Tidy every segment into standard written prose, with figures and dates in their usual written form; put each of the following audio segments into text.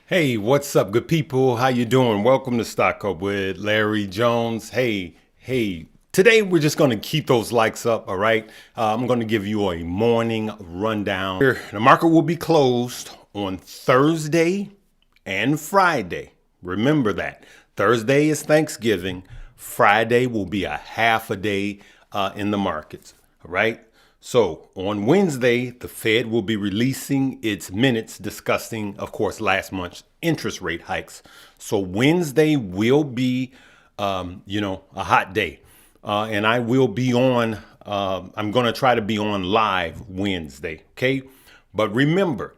Hey, what's up, good people? How you doing? Welcome to Stock Up with Larry Jones. Hey. Today we're just going to keep those likes up, all right? I'm going to give you a morning rundown. The market will be closed on Thursday and Friday. Remember that. Thursday is Thanksgiving. Friday will be a half a day in the markets, all right? So on Wednesday, the Fed will be releasing its minutes discussing, of course, last month's interest rate hikes. So Wednesday will be, a hot day. And I will be on, I'm going to try to be on live Wednesday. Okay. But remember,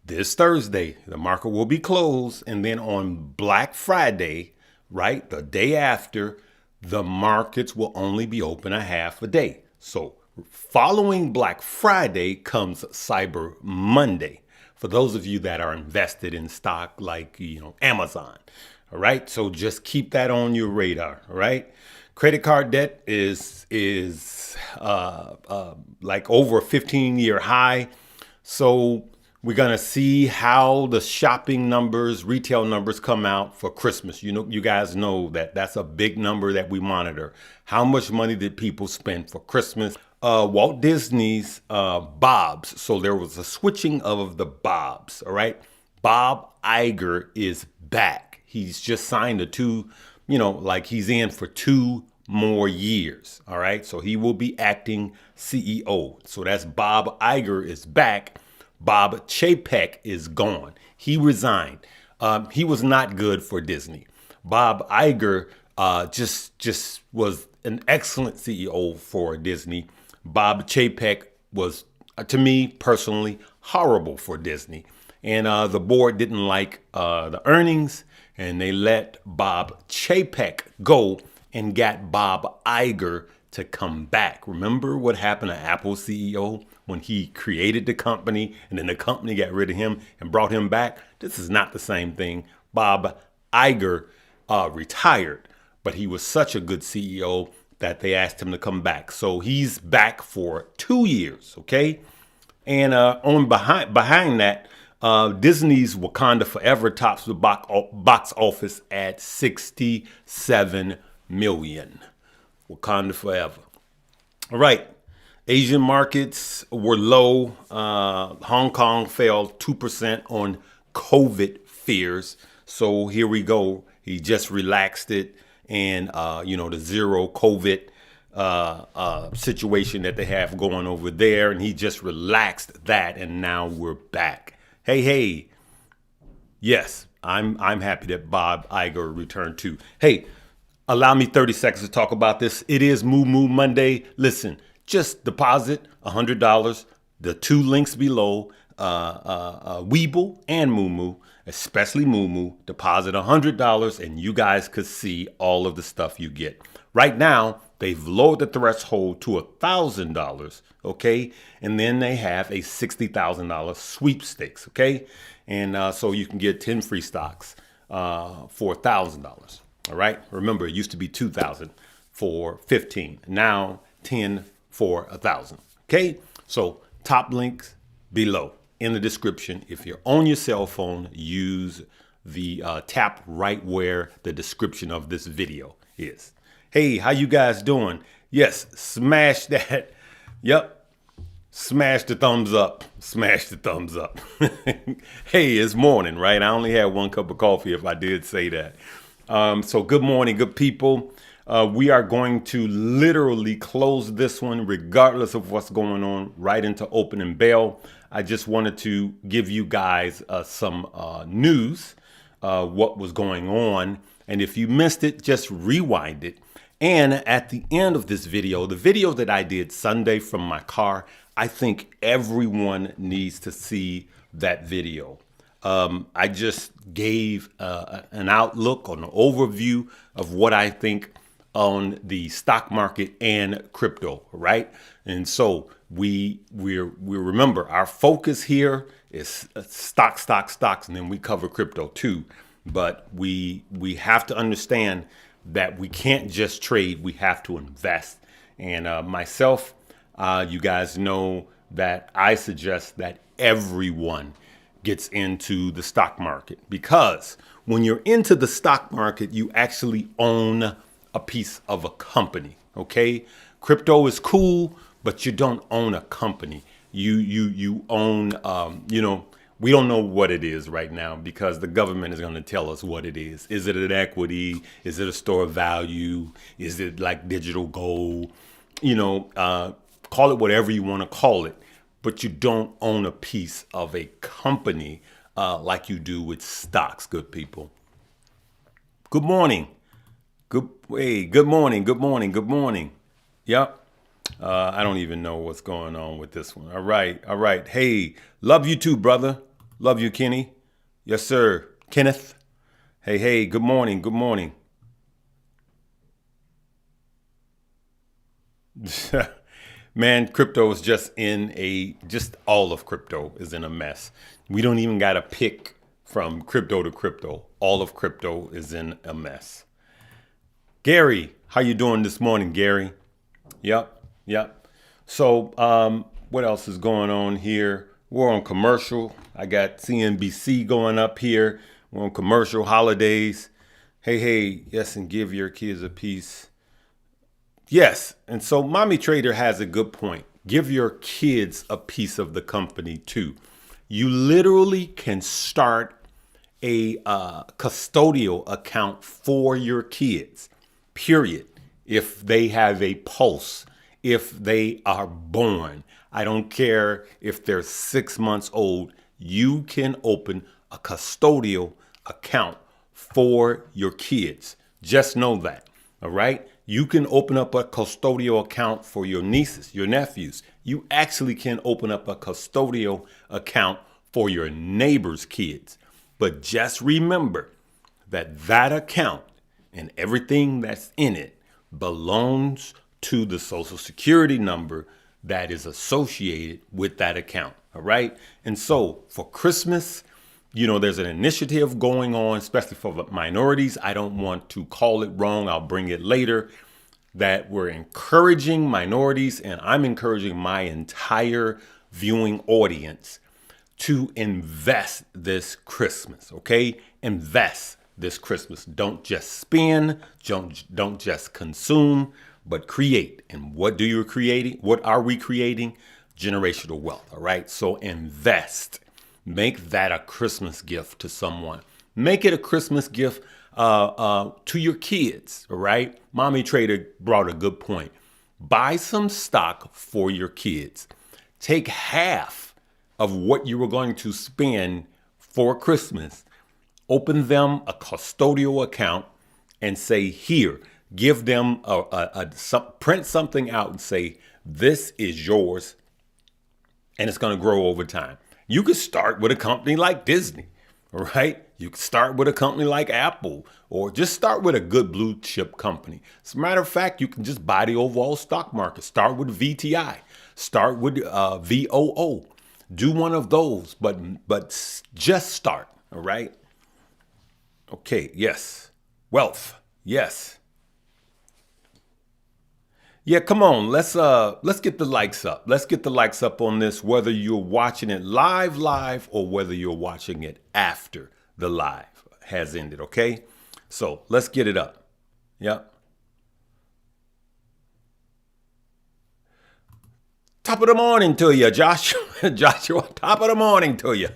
this Thursday, the market will be closed. And then on Black Friday, right, the day after, the markets will only be open a half a day. So following Black Friday comes Cyber Monday. For those of you that are invested in stock like, Amazon. All right. So just keep that on your radar. All right. Credit card debt is like over a 15-year high. So we're going to see how the shopping numbers, retail numbers come out for Christmas. You guys know that that's a big number that we monitor. How much money did people spend for Christmas? Walt Disney's Bob's. So there was a switching of the Bob's. All right. Bob Iger is back. He's just signed he's in for 2 more years. All right. So he will be acting CEO. So that's Bob Iger is back. Bob Chapek is gone. He resigned. He was not good for Disney. Bob Iger just was an excellent CEO for Disney. Bob Chapek was, to me personally, horrible for Disney. And the board didn't like the earnings, and they let Bob Chapek go and got Bob Iger to come back. Remember what happened to Apple CEO when he created the company and then the company got rid of him and brought him back? This is not the same thing. Bob Iger retired, but he was such a good CEO that they asked him to come back. So he's back for 2 years, okay? And behind that, Disney's Wakanda Forever tops the box office at 67 million. Wakanda Forever. All right. Asian markets were low. Hong Kong fell 2% on COVID fears. So here we go. He just relaxed it. And, the zero COVID situation that they have going over there. And he just relaxed that. And now we're back. Hey. Yes, I'm happy that Bob Iger returned too. Hey, allow me 30 seconds to talk about this. It is Moo Moo Monday. Listen, just deposit $100. The 2 links below, Weeble and Moo Moo, especially Moo Moo. Deposit $100 and you guys could see all of the stuff you get. Right now, they've lowered the threshold to $1,000, okay? And then they have a $60,000 sweepstakes, okay? And so you can get 10 free stocks for $1,000. All right. Remember, it used to be 2,000 for 15. Now 10 for 1,000. Okay. So top links below in the description. If you're on your cell phone, use the tap right where the description of this video is. Hey, how you guys doing? Yes. Smash that. Yep. Smash the thumbs up. Smash the thumbs up. Hey, it's morning, right? I only had 1 cup of coffee if I did say that. So good morning, good people. We are going to literally close this one regardless of what's going on right into opening bell. I just wanted to give you guys some news, what was going on. And if you missed it, just rewind it. And at the end of this video, the video that I did Sunday from my car, I think everyone needs to see that video. I just gave an outlook on an overview of what I think on the stock market and crypto, right? And so we remember our focus here is stocks, and then we cover crypto too. But we have to understand that we can't just trade; we have to invest. And myself, you guys know that I suggest that everyone gets into the stock market, because when you're into the stock market, you actually own a piece of a company. Okay, crypto is cool, but you don't own a company. You own we don't know what it is right now because the government is going to tell us what it is. Is it an equity? Is it a store of value? Is it like digital gold? Call it whatever you want to call it, but you don't own a piece of a company like you do with stocks, good people. Good morning. Good morning. Good morning. Good morning. Yep. I don't even know what's going on with this one. All right. All right. Hey, love you too, brother. Love you, Kenny. Yes, sir. Kenneth. Hey, good morning. Good morning. Man, crypto is just all of crypto is in a mess. We don't even got to pick from crypto to crypto. All of crypto is in a mess. Gary, how you doing this morning, Gary? Yep. So, what else is going on here? We're on commercial. I got CNBC going up here. We're on commercial holidays. Hey, yes, and give your kids a piece. Yes, and so Mommy Trader has a good point. Give your kids a piece of the company too. You literally can start a custodial account for your kids, period. If they have a pulse, if they are born, I don't care if they're 6 months old, you can open a custodial account for your kids. Just know that, all right? You can open up a custodial account for your nieces, your nephews. You actually can open up a custodial account for your neighbor's kids. But just remember that account and everything that's in it belongs to the Social Security number that is associated with that account. All right. And so for Christmas, there's an initiative going on, especially for minorities. I don't want to call it wrong. I'll bring it later. That we're encouraging minorities, and I'm encouraging my entire viewing audience to invest this Christmas. Okay. Invest this Christmas. Don't just spend. Don't just consume, but create. And what are we creating? Generational wealth. All right. So invest. Make that a Christmas gift to someone. Make it a Christmas gift to your kids. All right. Mommy Trader brought a good point. Buy some stock for your kids. Take half of what you were going to spend for Christmas. Open them a custodial account and say, here, give them print something out and say, this is yours. And it's going to grow over time. You could start with a company like Disney, all right? You could start with a company like Apple, or just start with a good blue chip company. As a matter of fact, you can just buy the overall stock market. Start with VTI. Start with VOO. Do one of those, but just start, all right? Okay, yes. Wealth, yes. Yeah, come on. Let's get the likes up. Let's get the likes up on this, whether you're watching it live, or whether you're watching it after the live has ended, okay? So let's get it up. Yep. Top of the morning to you, Joshua. Joshua, top of the morning to you.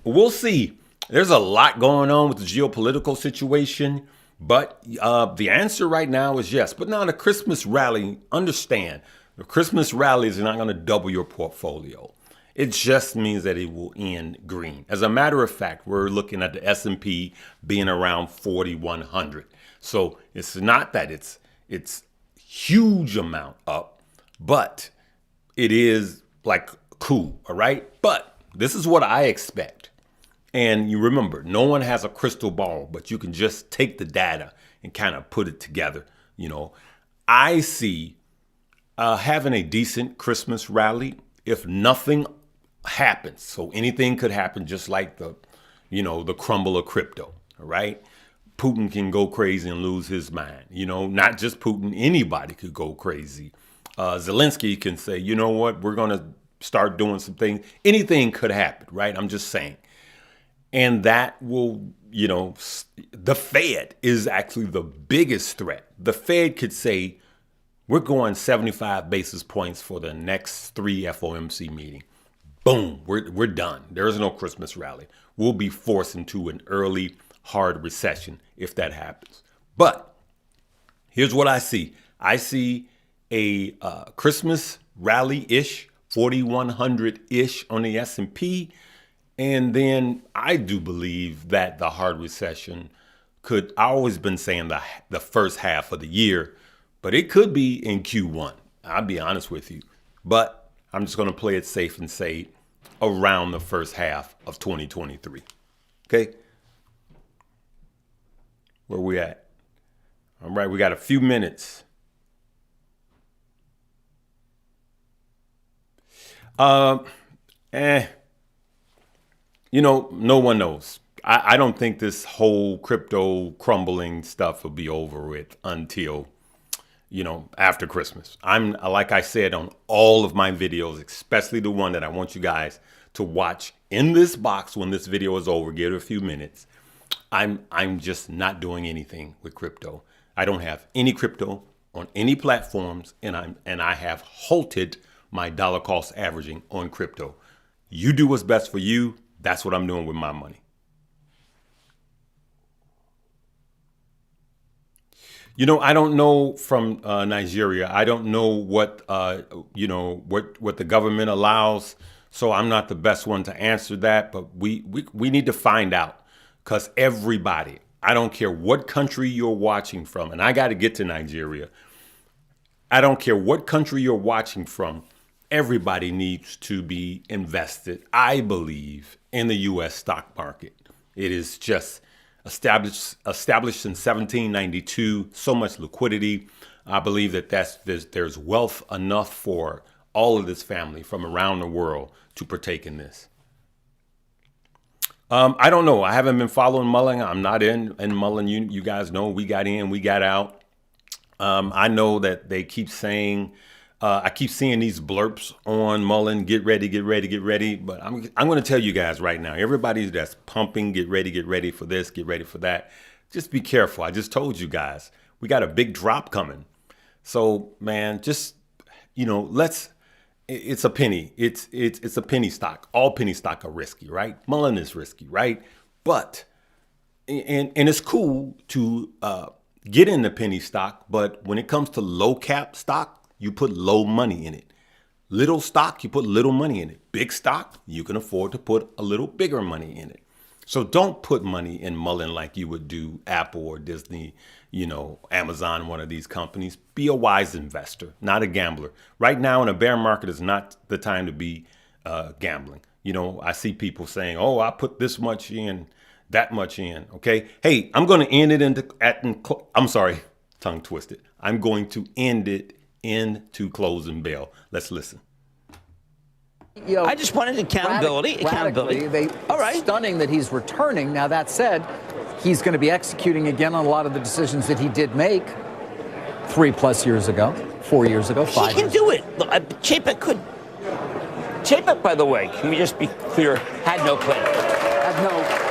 We'll see. There's a lot going on with the geopolitical situation. But the answer right now is yes. But now the Christmas rally, understand, the Christmas rally is not going to double your portfolio. It just means that it will end green. As a matter of fact, we're looking at the S&P being around 4,100. So it's not that it's huge amount up, but it is like cool, all right? But this is what I expect. And you remember, no one has a crystal ball, but you can just take the data and kind of put it together. I see having a decent Christmas rally if nothing happens. So anything could happen, just like the crumble of crypto. All right. Putin can go crazy and lose his mind. Not just Putin, anybody could go crazy. Zelensky can say, you know what, we're going to start doing some things. Anything could happen, right? I'm just saying. And that will, the Fed is actually the biggest threat. The Fed could say, we're going 75 basis points for the next 3 FOMC meeting. Boom, we're done. There is no Christmas rally. We'll be forced into an early hard recession if that happens. But here's what I see. I see a Christmas rally-ish, 4,100-ish on the S&P. And then I do believe that the hard recession I've always been saying the first half of the year, but it could be in Q1. I'll be honest with you. But I'm just going to play it safe and say around the first half of 2023. Okay? Where we at? All right, we got a few minutes. No one knows. I don't think this whole crypto crumbling stuff will be over with until, after Christmas. Like I said on all of my videos, especially the one that I want you guys to watch in this box when this video is over, give it a few minutes. I'm just not doing anything with crypto. I don't have any crypto on any platforms, and I have halted my dollar cost averaging on crypto. You do what's best for you. That's what I'm doing with my money. I don't know from Nigeria. I don't know what what the government allows. So I'm not the best one to answer that. But we need to find out, because everybody, I don't care what country you're watching from, and I got to get to Nigeria. I don't care what country you're watching from. Everybody needs to be invested, I believe, in the U.S. stock market. It is just established in 1792, so much liquidity. I believe that there's wealth enough for all of this family from around the world to partake in this. I don't know. I haven't been following Mullen. I'm not in Mullen. You guys know we got in, we got out. I know that they keep saying, I keep seeing these blurps on Mullen, get ready, get ready, get ready. But I'm going to tell you guys right now, everybody that's pumping, get ready for this, get ready for that. Just be careful. I just told you guys, we got a big drop coming. So, man, just, it's a penny. It's a penny stock. All penny stock are risky, right? Mullen is risky, right? But, and it's cool to get in the penny stock. But when it comes to low cap stock, you put low money in it. Little stock, you put little money in it. Big stock, you can afford to put a little bigger money in it. So don't put money in Mullen like you would do Apple or Disney, Amazon, one of these companies. Be a wise investor, not a gambler. Right now in a bear market is not the time to be gambling. I see people saying, oh, I put this much in, that much in. Okay. Hey, I'm going to end it I'm sorry, tongue twisted. I'm going to end it into closing bell. Let's listen. I just wanted accountability. All right. Stunning that he's returning. Now, that said, he's going to be executing again on a lot of the decisions that he did make 3+ years ago, 4 years ago, 5 years ago. He can do it. Look, Chapek could. Chapek, by the way, can we just be clear, had no plan.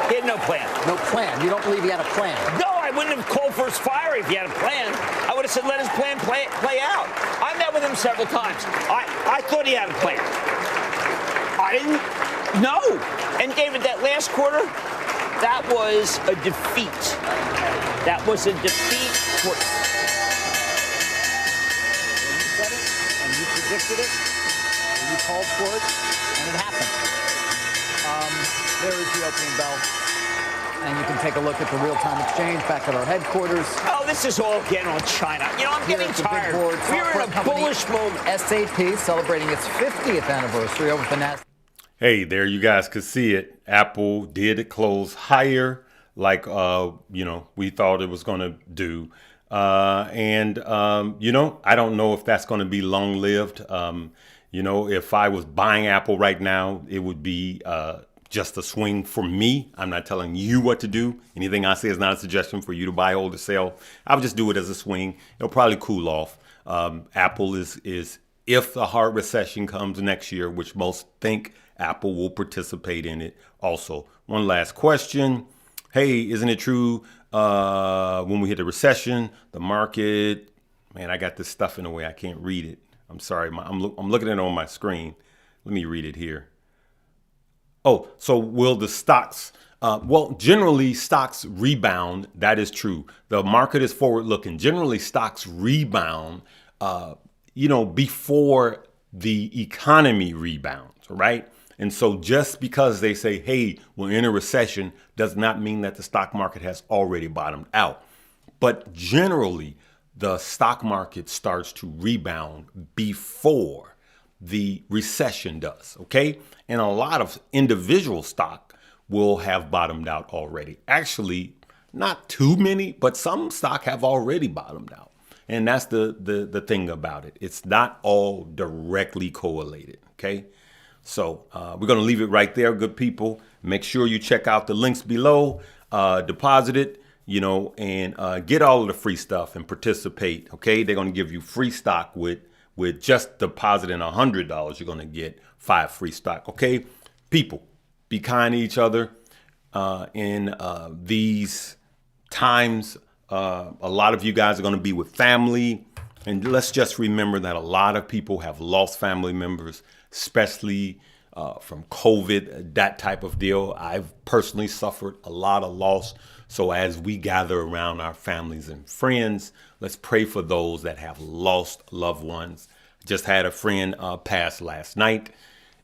He had no plan. No plan. You don't believe he had a plan? No, I wouldn't have called for his fire if he had a plan. I would have said let his plan play out. I met with him several times. I thought he had a plan. I didn't know. And David, that last quarter, that was a defeat. That was a defeat. You said it, and you predicted it, and you called for it, and it happened. There is the opening bell. And you can take a look at the real-time exchange back at our headquarters. Oh, this is all again on China. I'm getting tired. We're in a bullish mode. SAP celebrating its 50th anniversary over the NASDAQ. Hey, there you guys could see it. Apple did close higher like, we thought it was going to do. I don't know if that's going to be long-lived. If I was buying Apple right now, it would be just a swing for me. I'm not telling you what to do. Anything I say is not a suggestion for you to buy, hold, or sell. I would just do it as a swing. It'll probably cool off. Apple is if the hard recession comes next year, which most think Apple will participate in it also. One last question. Hey, isn't it true when we hit a recession, the market, man, I got this stuff in the way I can't read it. I'm sorry. I'm looking at it on my screen. Let me read it here. Oh, so will the stocks, well, generally stocks rebound. That is true. The market is forward looking. Generally stocks rebound, before the economy rebounds, right? And so just because they say, hey, we're in a recession does not mean that the stock market has already bottomed out. But generally, the stock market starts to rebound before the recession does, okay? And a lot of individual stock will have bottomed out already. Actually, not too many, but some stock have already bottomed out. And that's the thing about it. It's not all directly correlated, okay? So we're going to leave it right there, good people. Make sure you check out the links below, deposit it, and get all of the free stuff and participate, okay? They're going to give you free stock with just depositing $100. You're going to get 5 free stock, okay? People, be kind to each other in these times. A lot of you guys are going to be with family. And let's just remember that a lot of people have lost family members, especially from COVID, that type of deal. I've personally suffered a lot of loss. So as we gather around our families and friends, let's pray for those that have lost loved ones. Just had a friend pass last night,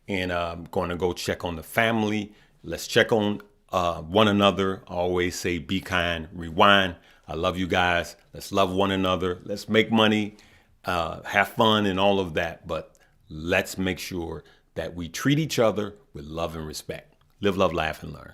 and I'm going to go check on the family. Let's check on one another. I always say, be kind, rewind. I love you guys. Let's love one another. Let's make money, have fun and all of that. But let's make sure that we treat each other with love and respect. Live, love, laugh, and learn.